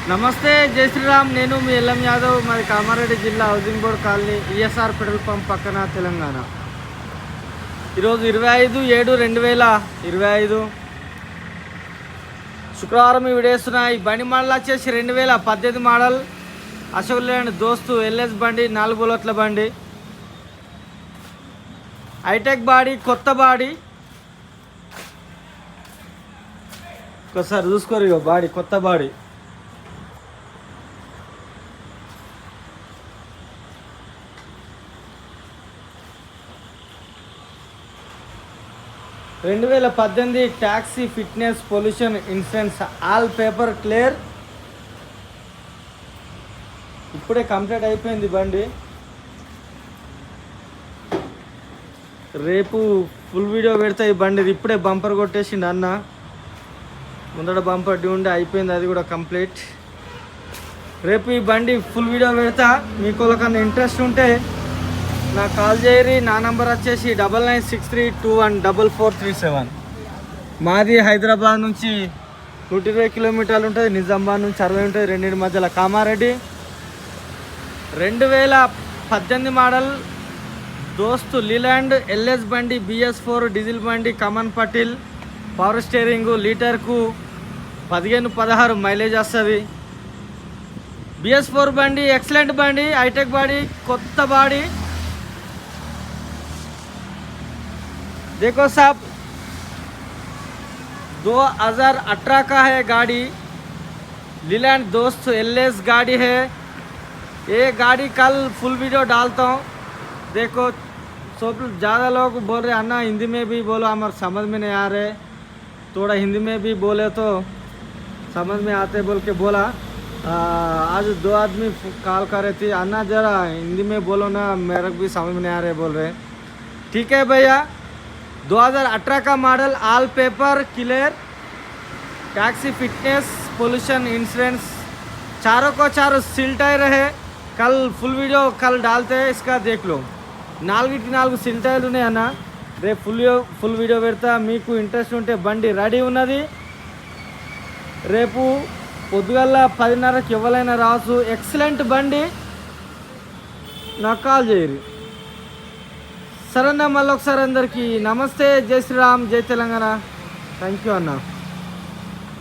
నమస్తే, జై శ్రీరామ్. నేను మీ ఎల్ఎం యాదవ్. మాది కామారెడ్డి జిల్లా housing board colony, ESR petrol pump పక్కన, తెలంగాణ. ఈరోజు 25/7/2025 శుక్రవారం ఈ వీడియో వేస్తున్నా. ఈ బండి మోడల్ వచ్చేసి 2018 మోడల్ అశోక్ లేలాండ్ దోస్తు ఎల్ఎస్ బండి, 4 బుల్లెట్ల బండి, హైటెక్ బాడీ, కొత్త బాడీ. ఒకసారి చూసుకోరు, ఇగో బాడీ, కొత్త body. 2018 taxi, fitness, pollution insurance, all paper clear. ఇప్పుడే కంప్లీట్ అయిపోయింది బండి. రేపు ఫుల్ వీడియో పెడతా ఈ బండి. ఇప్పుడే బంపర్ కొట్టేసిండు అన్న. ముందర బంపర్ డ్యూండి అయిపోయింది, అది కూడా కంప్లీట్. రేపు ఈ బండి ఫుల్ వీడియో పెడతా. మీకు కన్నా ఇంట్రెస్ట్ ఉంటే నాకు కాల్ చేయరి. నా నంబర్ వచ్చేసి 9963214437. మాది హైదరాబాద్ నుంచి 120 కిలోమీటర్లు ఉంటుంది, నిజామాబాద్ నుంచి 60 ఉంటుంది, రెండింటి మధ్యలో కామారెడ్డి. 2018 మోడల్ దోస్తు లీలాండ్ ఎల్ఎస్ బండి, BS4 డీజిల్ బండి, కమన్ పటిల్, పవర్ స్టీరింగు, లీటర్కు 15-16 మైలేజ్ వస్తుంది. BS4 బండి ఎక్సలెంట్ బండి, హైటెక్ బాడీ, కొత్త బాడీ. देखो साहब, 2018 का है गाड़ी, लीलैंड दोस्त एलएस गाड़ी है ये गाड़ी. कल फुल वीडियो डालता हूँ, देखो. सब ज़्यादा लोग बोल रहे अन्ना हिंदी में भी बोलो, हमारे समझ में नहीं आ रहे, थोड़ा हिंदी में भी बोले तो समझ में आते बोल के बोला. आज 2 आदमी कॉल कर रहे थे, अन्ना ज़रा हिंदी में बोलो ना, मेरे को भी समझ में नहीं आ रहे बोल रहे. ठीक है भैया. 2018 का model, all paper clear, taxi, fitness, pollution insurance, चारों को चारों सील टायर है. कल फुल वीडियो कल डालते हैं, इसका देख लो. 4 सील टायर ఉన్నాయి అన్న. రేపు ఫుల్ వీడియో పెడతా. మీకు ఇంట్రెస్ట్ ఉంటే బండి రెడీ ఉన్నది. రేపు పొద్దుగల 10:30కి ఎవరైనా రావచ్చు. ఎక్సలెంట్ బండి, నాకు కాల్ చేయరు. సరే అన్న, మళ్ళీ ఒకసారి అందరికీ నమస్తే, జై శ్రీరామ్, జై తెలంగాణ. థ్యాంక్ యూ అన్న.